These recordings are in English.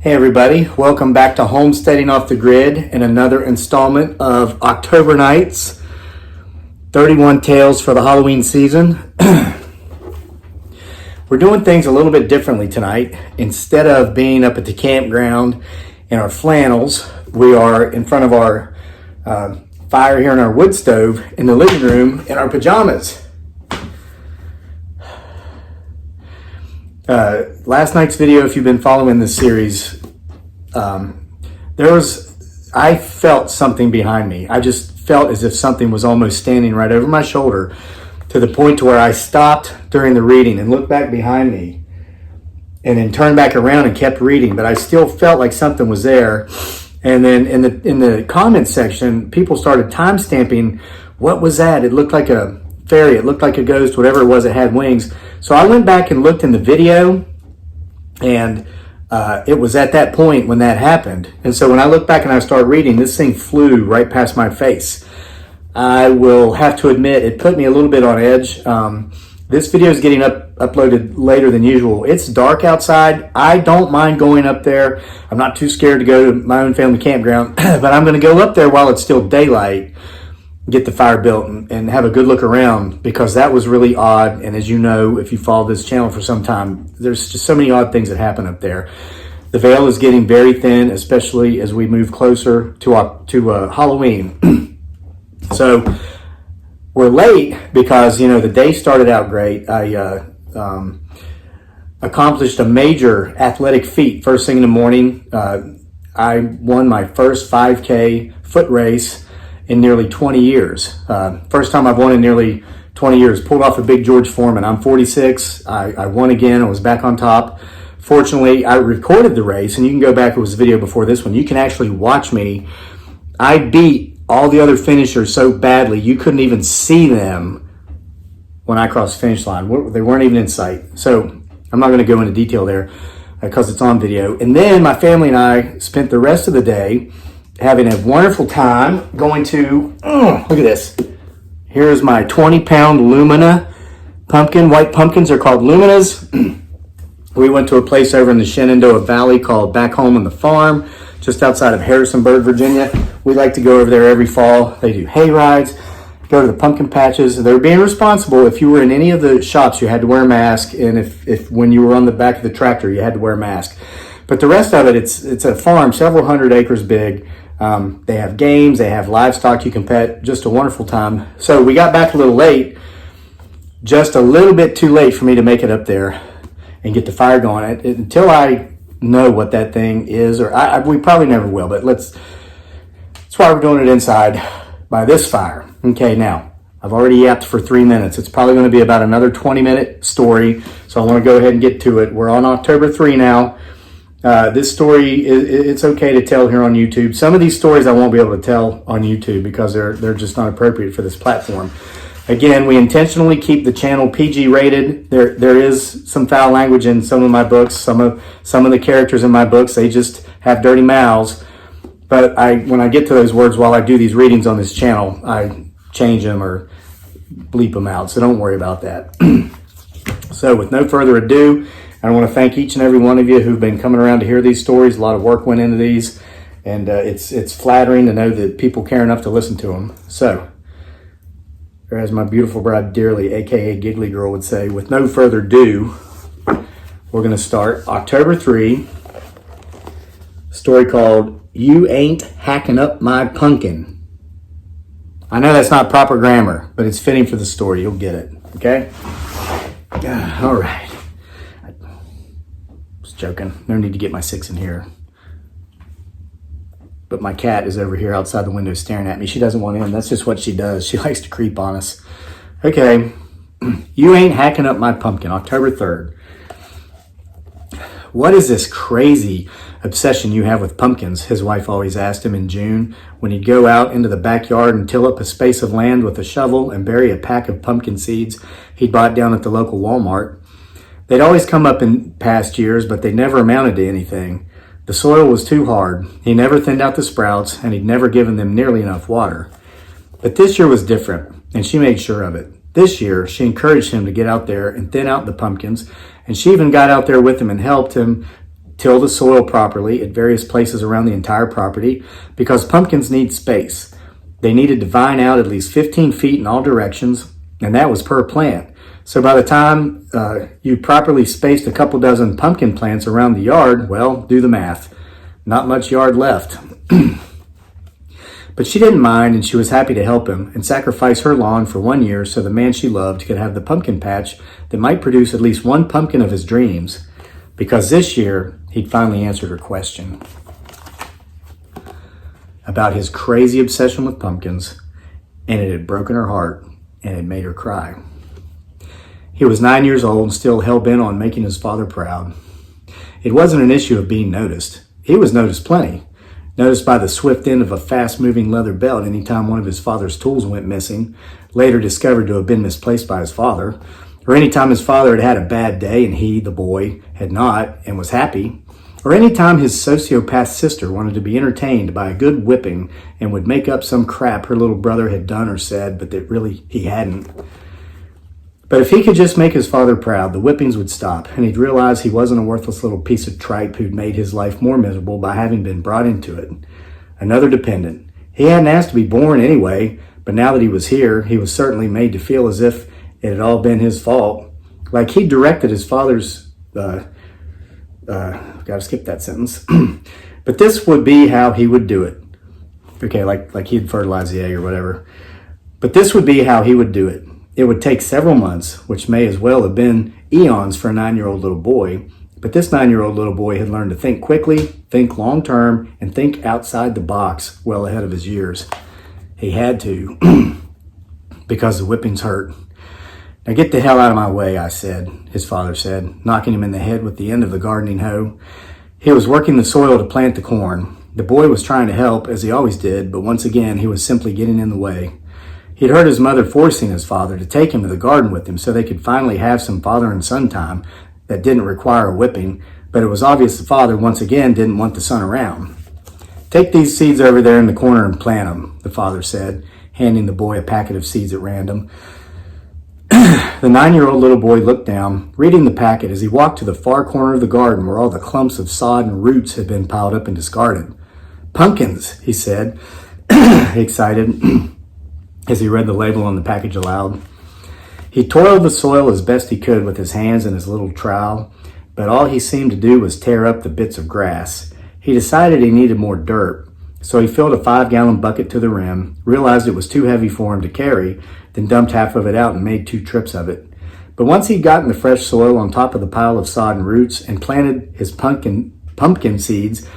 Hey everybody, welcome back to Homesteading Off the Grid and another installment of October Nights, 31 Tales for the Halloween season. We're doing things a little bit differently tonight. Instead of being up at the campground in our flannels, we are in front of our fire here in our wood stove in the living room in our pajamas. Last night's video, if you've been following this series, I felt something behind me. I just felt as if something was almost standing right over my shoulder, to the point to where I stopped during the reading and looked back behind me and then turned back around and kept reading, but I still felt like something was there. And then in the comments section, people started time stamping, what was that? It looked like a fairy, it looked like a ghost, whatever it was, it had wings. So I went back and looked in the video, and it was at that point when that happened. And so when I look back and I start reading, this thing flew right past my face. I will have to admit, it put me a little bit on edge. This video is getting uploaded later than usual. It's dark outside. I don't mind going up there. I'm not too scared to go to my own family campground, but I'm going to go up there while it's still daylight, get the fire built and have a good look around, because that was really odd. And as you know, if you follow this channel for some time, there's just so many odd things that happen up there. The veil is getting very thin, especially as we move closer to Halloween. So we're late because, you know, the day started out great. I accomplished a major athletic feat first thing in the morning. I won my first 5K foot race in nearly 20 years. First time I've won in nearly 20 years. Pulled off a big George Foreman. I'm 46. I won again. I was back on top. Fortunately, I recorded the race, and you can go back. It was a video before this one. You can actually watch me. I beat all the other finishers so badly you couldn't even see them when I crossed the finish line. They weren't even in sight. So I'm not going to go into detail there because it's on video. And then my family and I spent the rest of the day having a wonderful time going to, look at this. Here's my 20-pound Lumina pumpkin. White pumpkins are called Luminas. We went to a place over in the Shenandoah Valley called Back Home on the Farm, just outside of Harrisonburg, Virginia. We like to go over there every fall. They do hay rides, go to the pumpkin patches. They're being responsible. If you were in any of the shops, you had to wear a mask. And if when you were on the back of the tractor, you had to wear a mask. But the rest of it, it's a farm, several hundred acres big. They have games, they have livestock you can pet, just a wonderful time. So we got back a little late, just a little bit too late for me to make it up there and get the fire going. Until I know what that thing is, or we probably never will, but that's why we're doing it inside by this fire. Okay, now, I've already yapped for 3 minutes. It's probably going to be about another 20-minute story, so I want to go ahead and get to it. We're on October 3 now. This story, it's okay to tell here on YouTube. Some of these stories I won't be able to tell on YouTube because they're just not appropriate for this platform. Again, we intentionally keep the channel PG rated. There is some foul language in some of my books. Some of the characters in my books, they just have dirty mouths. But when I get to those words while I do these readings on this channel, I change them or bleep them out. So don't worry about that. So with no further ado, I want to thank each and every one of you who've been coming around to hear these stories. A lot of work went into these, and it's flattering to know that people care enough to listen to them. So, or as my beautiful bride Dearly, aka Giggly Girl, would say, with no further ado, we're going to start October 3, story called You Ain't Hacking Up My Pumpkin. I know that's not proper grammar, but it's fitting for the story. You'll get it, okay? All right. Joking. No need to get my 6 in here. But my cat is over here outside the window staring at me. She doesn't want in. That's just what she does. She likes to creep on us. Okay. You Ain't Hacking Up My Pumpkin, October 3rd. What is this crazy obsession you have with pumpkins? His wife always asked him in June when he'd go out into the backyard and till up a space of land with a shovel and bury a pack of pumpkin seeds he'd bought down at the local Walmart. They'd always come up in past years, but they never amounted to anything. The soil was too hard. He never thinned out the sprouts, and he'd never given them nearly enough water. But this year was different, and she made sure of it. This year, she encouraged him to get out there and thin out the pumpkins, and she even got out there with him and helped him till the soil properly at various places around the entire property because pumpkins need space. They needed to vine out at least 15 feet in all directions, and that was per plant. So by the time you properly spaced a couple dozen pumpkin plants around the yard, well, do the math. Not much yard left. But she didn't mind, and she was happy to help him and sacrifice her lawn for 1 year so the man she loved could have the pumpkin patch that might produce at least one pumpkin of his dreams, because this year he'd finally answered her question about his crazy obsession with pumpkins, and it had broken her heart and it made her cry. He was 9 years old and still hell-bent on making his father proud. It wasn't an issue of being noticed. He was noticed plenty. Noticed by the swift end of a fast-moving leather belt anytime one of his father's tools went missing, later discovered to have been misplaced by his father, or anytime his father had had a bad day and he, the boy, had not and was happy, or anytime his sociopath sister wanted to be entertained by a good whipping and would make up some crap her little brother had done or said, but that really he hadn't. But if he could just make his father proud, the whippings would stop, and he'd realize he wasn't a worthless little piece of tripe who'd made his life more miserable by having been brought into it. Another dependent. He hadn't asked to be born anyway, but now that he was here, he was certainly made to feel as if it had all been his fault. Like he'd directed his father's... gotta skip that sentence. But this would be how he would do it. Okay, like he'd fertilize the egg or whatever. But this would be how he would do it. It would take several months, which may as well have been eons for a 9-year-old little boy, but this 9-year-old little boy had learned to think quickly, think long-term, and think outside the box well ahead of his years. He had to, because the whippings hurt. "Now get the hell out of my way," I said, his father said, knocking him in the head with the end of the gardening hoe. He was working the soil to plant the corn. The boy was trying to help, as he always did, but once again he was simply getting in the way. He'd heard his mother forcing his father to take him to the garden with him so they could finally have some father and son time that didn't require a whipping, but it was obvious the father once again didn't want the son around. "Take these seeds over there in the corner and plant them," the father said, handing the boy a packet of seeds at random. The 9-year-old little boy looked down, reading the packet as he walked to the far corner of the garden where all the clumps of sod and roots had been piled up and discarded. "Pumpkins," he said, excited, as he read the label on the package aloud. He toiled the soil as best he could with his hands and his little trowel, but all he seemed to do was tear up the bits of grass. He decided he needed more dirt, so he filled a 5-gallon bucket to the rim, realized it was too heavy for him to carry, then dumped half of it out and made 2 trips of it. But once he'd gotten the fresh soil on top of the pile of sod and roots and planted his pumpkin seeds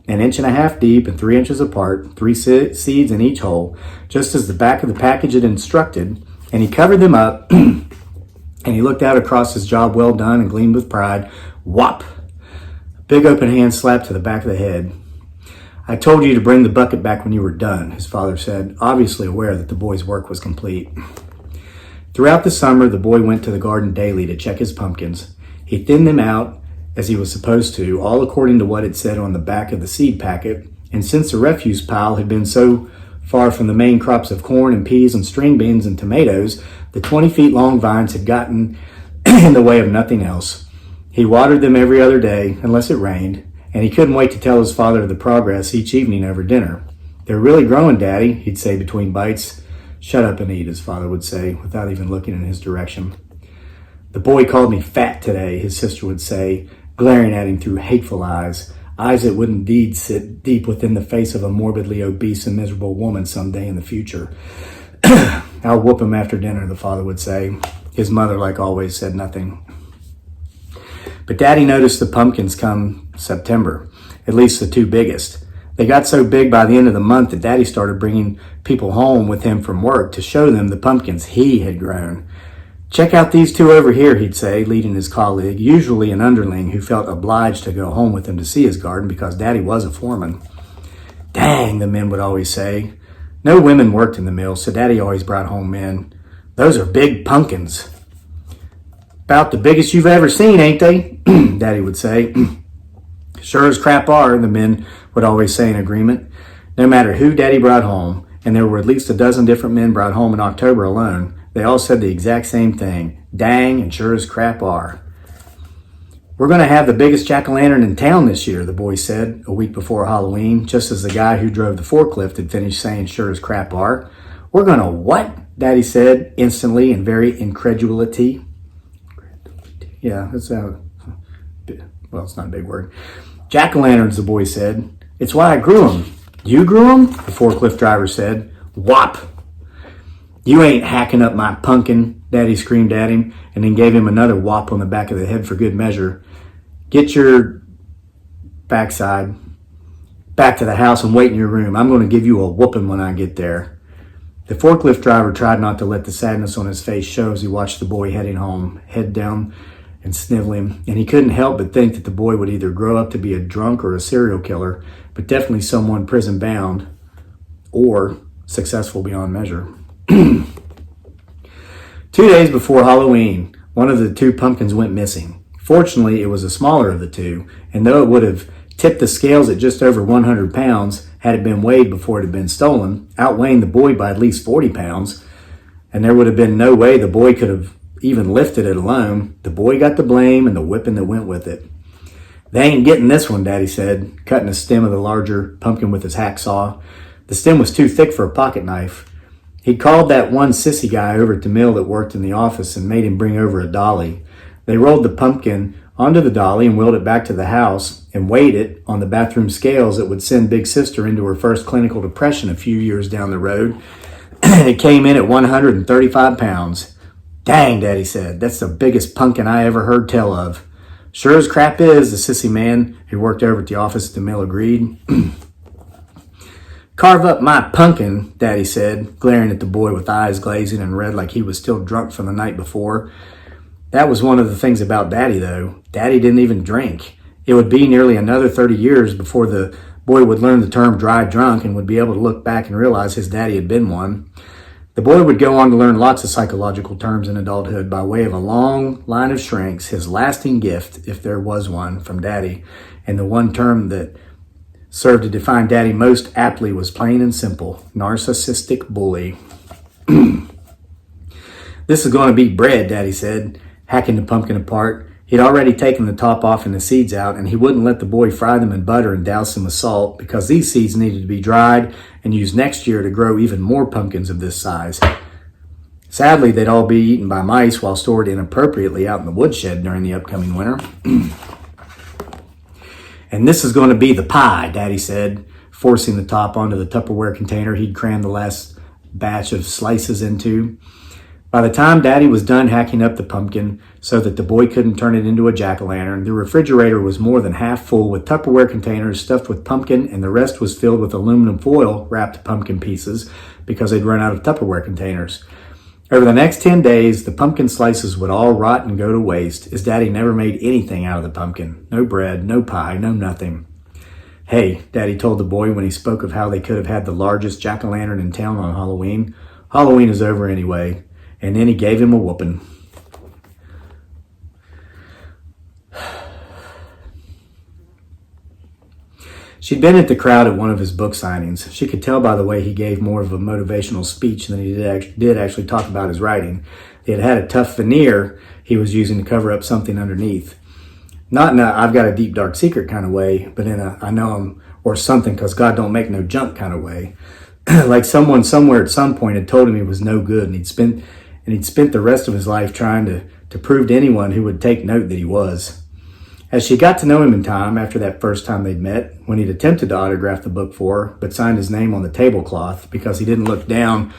1.5 inches deep and 3 inches apart, 3 seeds in each hole, just as the back of the package had instructed, and he covered them up, and he looked out across his job well done and gleamed with pride. Whop! A big open hand slapped to the back of the head. "I told you to bring the bucket back when you were done," his father said, obviously aware that the boy's work was complete. Throughout the summer, the boy went to the garden daily to check his pumpkins. He thinned them out, as he was supposed to, all according to what it said on the back of the seed packet, and since the refuse pile had been so far from the main crops of corn and peas and string beans and tomatoes, the 20-feet-long vines had gotten in the way of nothing else. He watered them every other day, unless it rained, and he couldn't wait to tell his father of the progress each evening over dinner. "They're really growing, Daddy," he'd say between bites. "Shut up and eat," his father would say, without even looking in his direction. "The boy called me fat today," his sister would say, glaring at him through hateful eyes that would indeed sit deep within the face of a morbidly obese and miserable woman someday in the future. "I'll whoop him after dinner," the father would say. His mother, like always, said nothing. But Daddy noticed the pumpkins come September, at least the 2 biggest. They got so big by the end of the month that Daddy started bringing people home with him from work to show them the pumpkins he had grown. "Check out these 2 over here," he'd say, leading his colleague, usually an underling who felt obliged to go home with him to see his garden because Daddy was a foreman. "Dang," the men would always say. No women worked in the mill, so Daddy always brought home men. "Those are big pumpkins." "About the biggest you've ever seen, ain't they?" Daddy would say. "Sure as crap are," the men would always say in agreement. No matter who Daddy brought home, and there were at least a dozen different men brought home in October alone, they all said the exact same thing. "Dang, and sure as crap are." "We're going to have the biggest jack-o'-lantern in town this year," the boy said a week before Halloween, just as the guy who drove the forklift had finished saying sure as crap are. "We're going to what?" Daddy said instantly in very incredulity. Yeah, that's well, it's not a big word. "Jack-o'-lanterns," the boy said. "It's why I grew them." "You grew them?" the forklift driver said. "Whop! You ain't hacking up my pumpkin," Daddy screamed at him, and then gave him another whop on the back of the head for good measure. "Get your backside back to the house and wait in your room. I'm going to give you a whooping when I get there." The forklift driver tried not to let the sadness on his face show as he watched the boy heading home, head down and sniveling, and he couldn't help but think that the boy would either grow up to be a drunk or a serial killer, but definitely someone prison bound or successful beyond measure. 2 days before Halloween, one of the two pumpkins went missing. Fortunately, it was the smaller of the two, and though it would have tipped the scales at just over 100 pounds had it been weighed before it had been stolen, outweighing the boy by at least 40 pounds, and there would have been no way the boy could have even lifted it alone, the boy got the blame and the whipping that went with it. "They ain't getting this one," Daddy said, cutting the stem of the larger pumpkin with his hacksaw. The stem was too thick for a pocket knife. He'd called that one sissy guy over at the mill that worked in the office and made him bring over a dolly. They rolled the pumpkin onto the dolly and wheeled it back to the house and weighed it on the bathroom scales that would send Big Sister into her first clinical depression a few years down the road. It came in at 135 pounds. "Dang," Daddy said, "that's the biggest pumpkin I ever heard tell of." "Sure as crap is," the sissy man who worked over at the office at the mill agreed. "Carve up my pumpkin," Daddy said, glaring at the boy with eyes glazing and red like he was still drunk from the night before. That was one of the things about Daddy, though. Daddy didn't even drink. It would be nearly another 30 years before the boy would learn the term dry drunk and would be able to look back and realize his daddy had been one. The boy would go on to learn lots of psychological terms in adulthood by way of a long line of shrinks, his lasting gift, if there was one, from Daddy, and the one term that served to define Daddy most aptly was plain and simple: narcissistic bully. "This is going to be bread," Daddy said, hacking the pumpkin apart. He'd already taken the top off and the seeds out, and he wouldn't let the boy fry them in butter and douse them with salt because these seeds needed to be dried and used next year to grow even more pumpkins of this size. Sadly, they'd all be eaten by mice while stored inappropriately out in the woodshed during the upcoming winter. "And this is going to be the pie," Daddy said, forcing the top onto the Tupperware container he'd crammed the last batch of slices into. By the time Daddy was done hacking up the pumpkin so that the boy couldn't turn it into a jack-o'-lantern, the refrigerator was more than half full with Tupperware containers stuffed with pumpkin, and the rest was filled with aluminum foil wrapped pumpkin pieces because they'd run out of Tupperware containers. Over the next 10 days, the pumpkin slices would all rot and go to waste, as Daddy never made anything out of the pumpkin. No bread, no pie, no nothing. "Hey," Daddy told the boy when he spoke of how they could have had the largest jack-o'-lantern in town on Halloween, "Halloween is over anyway." And then he gave him a whooping. She'd been at the crowd at one of his book signings. She could tell by the way he gave more of a motivational speech than he did actually talk about his writing. He had had a tough veneer he was using to cover up something underneath. Not in a "I've got a deep dark secret" kind of way, but in a "I know him" or something because God don't make no junk kind of way. Like someone somewhere at some point had told him he was no good, and he'd spent the rest of his life trying to prove to anyone who would take note that he was. As she got to know him in time, after that first time they'd met, when he'd attempted to autograph the book for her, but signed his name on the tablecloth because he didn't look down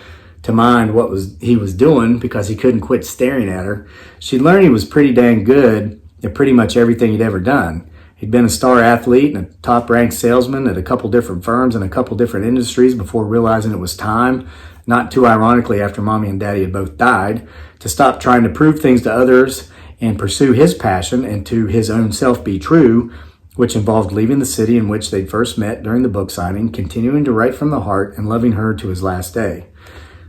to mind what he was doing because he couldn't quit staring at her, she'd learned he was pretty dang good at pretty much everything he'd ever done. He'd been a star athlete and a top-ranked salesman at a couple different firms and a couple different industries before realizing it was time, not too ironically after Mommy and Daddy had both died, to stop trying to prove things to others and pursue his passion and to his own self be true, which involved leaving the city in which they'd first met during the book signing, continuing to write from the heart and loving her to his last day.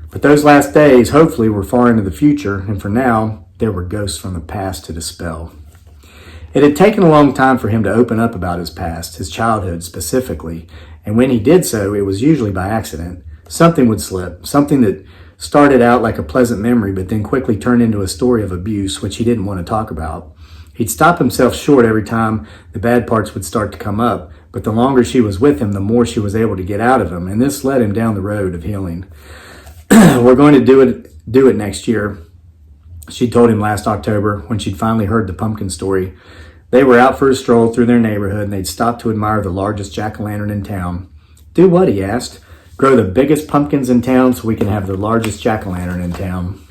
But those last days, hopefully, were far into the future, and for now, there were ghosts from the past to dispel. It had taken a long time for him to open up about his past, his childhood specifically, and when he did so, it was usually by accident. Something would slip, something that started out like a pleasant memory but then quickly turned into a story of abuse, which he didn't want to talk about. He'd stop himself short every time the bad parts would start to come up, but the longer she was with him, the more she was able to get out of him, and this led him down the road of healing. We're going to do it next year, she told him last October when she'd finally heard the pumpkin story. They were out for a stroll through their neighborhood, and they'd stopped to admire the largest jack-o'-lantern in town. Do what, he asked. Grow the biggest pumpkins in town so we can have the largest jack-o'-lantern in town.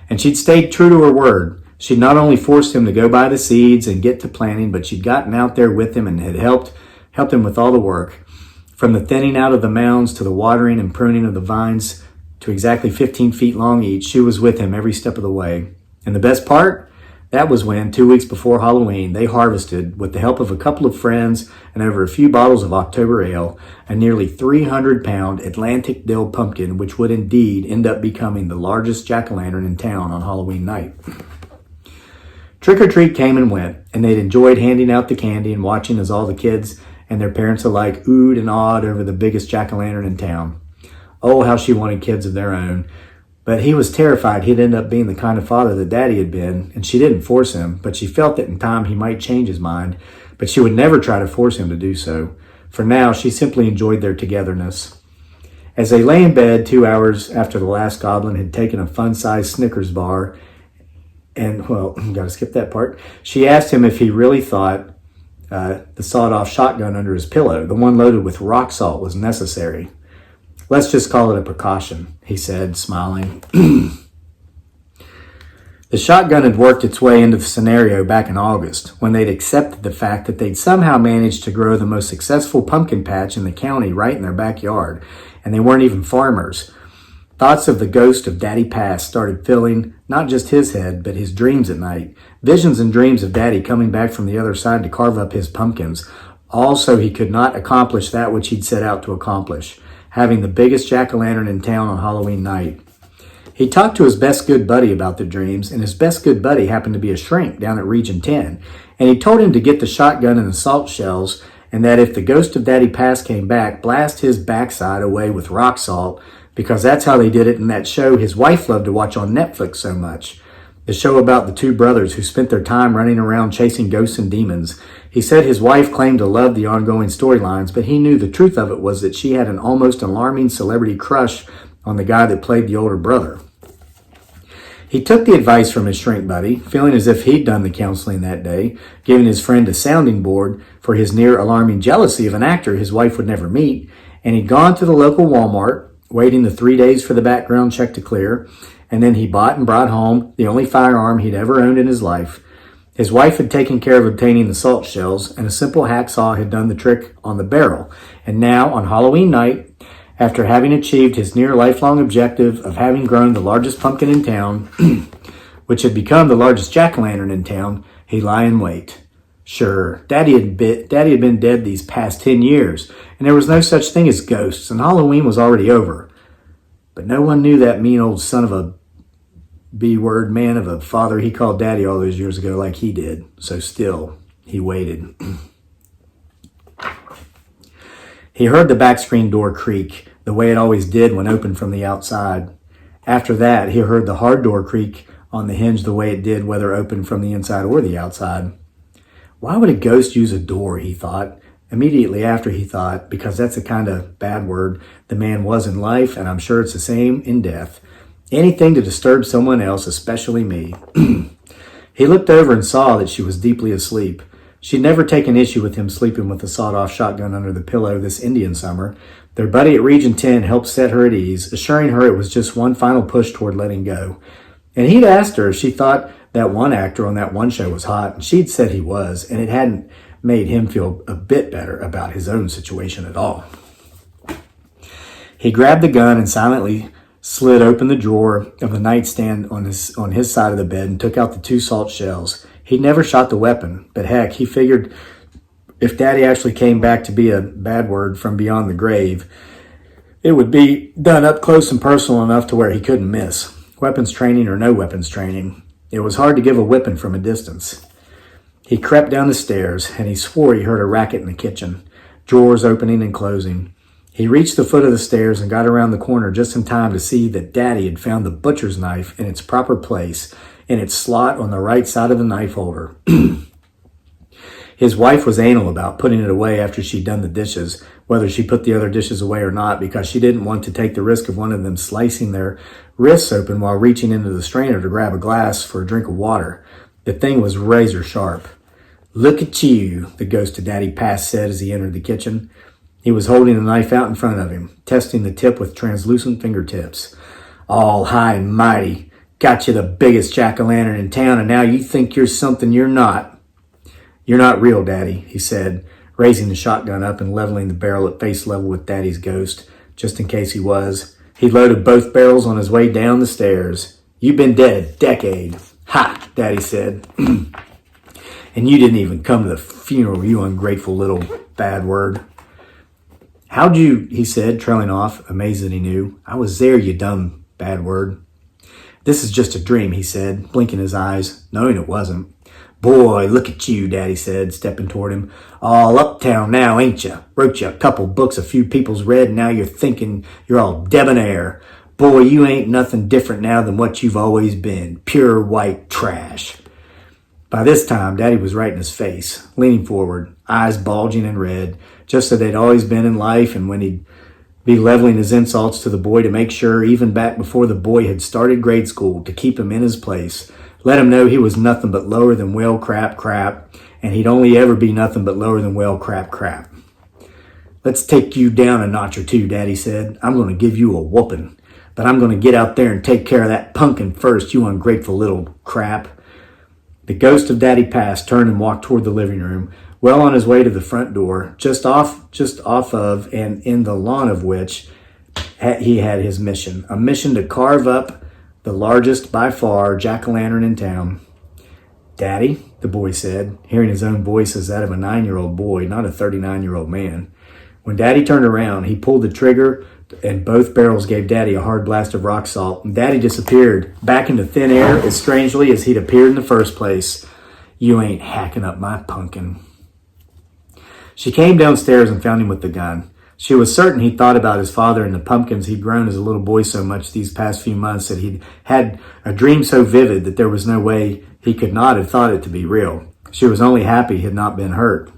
And she'd stayed true to her word. She'd not only forced him to go buy the seeds and get to planting, but she'd gotten out there with him and had helped him with all the work. From the thinning out of the mounds to the watering and pruning of the vines to exactly 15 feet long each, she was with him every step of the way. And the best part? That was when, 2 weeks before Halloween, they harvested, with the help of a couple of friends and over a few bottles of October ale, a nearly 300-pound Atlantic dill pumpkin, which would indeed end up becoming the largest jack-o'-lantern in town on Halloween night. Trick-or-treat came and went, and they'd enjoyed handing out the candy and watching as all the kids and their parents alike oohed and awed over the biggest jack-o'-lantern in town. Oh, how she wanted kids of their own. But he was terrified he'd end up being the kind of father that Daddy had been, and she didn't force him, but she felt that in time he might change his mind, but she would never try to force him to do so. For now, she simply enjoyed their togetherness. As they lay in bed 2 hours after the last goblin had taken a fun-sized Snickers bar, and, well, gotta skip that part, she asked him if he really thought the sawed-off shotgun under his pillow, the one loaded with rock salt, was necessary. Let's just call it a precaution, he said, smiling. The shotgun had worked its way into the scenario back in August, when they'd accepted the fact that they'd somehow managed to grow the most successful pumpkin patch in the county right in their backyard, and they weren't even farmers. Thoughts of the ghost of Daddy Past started filling not just his head, but his dreams at night. Visions and dreams of Daddy coming back from the other side to carve up his pumpkins. Also, he could not accomplish that which he'd set out to accomplish, having the biggest jack-o'-lantern in town on Halloween night. He talked to his best good buddy about the dreams, and his best good buddy happened to be a shrink down at Region 10, and he told him to get the shotgun and the salt shells, and that if the ghost of Daddy Past came back, blast his backside away with rock salt, because that's how they did it in that show his wife loved to watch on Netflix so much. The show about the two brothers who spent their time running around chasing ghosts and demons. He said his wife claimed to love the ongoing storylines, but he knew the truth of it was that she had an almost alarming celebrity crush on the guy that played the older brother. He took the advice from his shrink buddy, feeling as if he'd done the counseling that day, giving his friend a sounding board for his near alarming jealousy of an actor his wife would never meet, and he'd gone to the local Walmart, waiting the 3 days for the background check to clear, and then he bought and brought home the only firearm he'd ever owned in his life. His wife had taken care of obtaining the salt shells, and a simple hacksaw had done the trick on the barrel. And now, on Halloween night, after having achieved his near lifelong objective of having grown the largest pumpkin in town, which had become the largest jack-o'-lantern in town, he'd lie in wait. Sure, Daddy had been dead these past 10 years, and there was no such thing as ghosts, and Halloween was already over. But no one knew that mean old son of a B-word man of a father he called Daddy all those years ago like he did. So still, he waited. He heard the back screen door creak, the way it always did when opened from the outside. After that, he heard the hard door creak on the hinge the way it did whether opened from the inside or the outside. Why would a ghost use a door, he thought. Immediately after he thought, because that's a kind of bad word the man was in life, and I'm sure it's the same in death. Anything to disturb someone else, especially me. He looked over and saw that she was deeply asleep. She'd never taken issue with him sleeping with a sawed-off shotgun under the pillow this Indian summer. Their buddy at Region 10 helped set her at ease, assuring her it was just one final push toward letting go. And he'd asked her if she thought that one actor on that one show was hot, and she'd said he was, and it hadn't made him feel a bit better about his own situation at all. He grabbed the gun and silently slid open the drawer of the nightstand on his side of the bed and took out the 2 salt shells. He'd never shot the weapon, but heck, he figured if Daddy actually came back to be a bad word from beyond the grave, it would be done up close and personal enough to where he couldn't miss. Weapons training or no weapons training, it was hard to give a whipping from a distance. He crept down the stairs, and he swore he heard a racket in the kitchen, drawers opening and closing. He reached the foot of the stairs and got around the corner just in time to see that Daddy had found the butcher's knife in its proper place in its slot on the right side of the knife holder. His wife was anal about putting it away after she'd done the dishes, whether she put the other dishes away or not, because she didn't want to take the risk of one of them slicing their wrists open while reaching into the strainer to grab a glass for a drink of water. The thing was razor sharp. "Look at you," the ghost of Daddy Past said as he entered the kitchen. He was holding the knife out in front of him, testing the tip with translucent fingertips. "All high and mighty. Got you the biggest jack-o'-lantern in town, and now you think you're something you're not." "You're not real, Daddy," he said, raising the shotgun up and leveling the barrel at face level with Daddy's ghost, just in case he was. He loaded both barrels on his way down the stairs. "You've been dead a decade." "Ha," Daddy said. "And you didn't even come to the funeral, you ungrateful little bad word." "How'd you," he said, trailing off, amazed that he knew. "I was there, you dumb bad word." "This is just a dream," he said, blinking his eyes, knowing it wasn't. "Boy, look at you," Daddy said, stepping toward him. "All uptown now, ain't you? Wrote you a couple books a few people's read, and now you're thinking you're all debonair. Boy, you ain't nothing different now than what you've always been. Pure white trash." By this time, Daddy was right in his face, leaning forward, eyes bulging and red, just as they'd always been in life, and when he'd be leveling his insults to the boy to make sure, even back before the boy had started grade school, to keep him in his place. Let him know he was nothing but lower than well crap, and he'd only ever be nothing but lower than well crap. "Let's take you down a notch or two," Daddy said. "I'm going to give you a whooping, but I'm going to get out there and take care of that pumpkin first, you ungrateful little crap." The ghost of Daddy Past turned and walked toward the living room, well on his way to the front door, just off of and in the lawn of which he had his mission, a mission to carve up the largest, by far, jack-o'-lantern in town. "Daddy," the boy said, hearing his own voice as that of a 9-year-old boy, not a 39-year-old man. When Daddy turned around, he pulled the trigger, and both barrels gave Daddy a hard blast of rock salt, and Daddy disappeared, back into thin air as strangely as he'd appeared in the first place. "You ain't hacking up my pumpkin." She came downstairs and found him with the gun. She was certain he'd thought about his father and the pumpkins he'd grown as a little boy so much these past few months that he'd had a dream so vivid that there was no way he could not have thought it to be real. She was only happy he had not been hurt.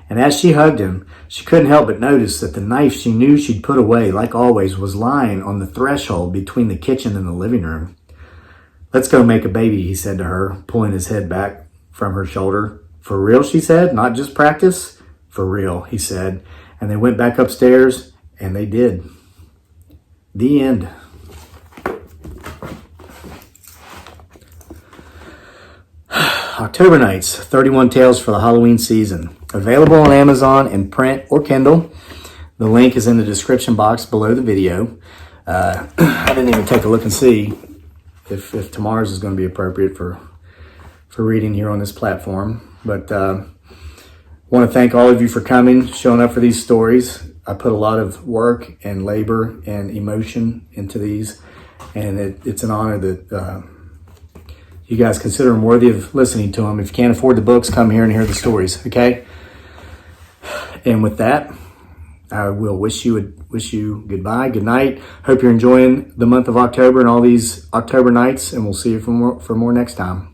And as she hugged him, she couldn't help but notice that the knife she knew she'd put away, like always, was lying on the threshold between the kitchen and the living room. "Let's go make a baby," he said to her, pulling his head back from her shoulder. "For real," she said, "not just practice?" "For real," he said. And they went back upstairs, and they did. The end. October Nights, 31 Tales for the Halloween Season. Available on Amazon in print or Kindle. The link is in the description box below the video. I didn't even take a look and see if tomorrow's is going to be appropriate for reading here on this platform. But I want to thank all of you for coming, showing up for these stories. I put a lot of work and labor and emotion into these, and it's an honor that you guys consider them worthy of listening to them. If you can't afford the books, come here and hear the stories, okay? And with that, I will wish you goodbye, good night. Hope you're enjoying the month of October and all these October nights, and we'll see you for more next time.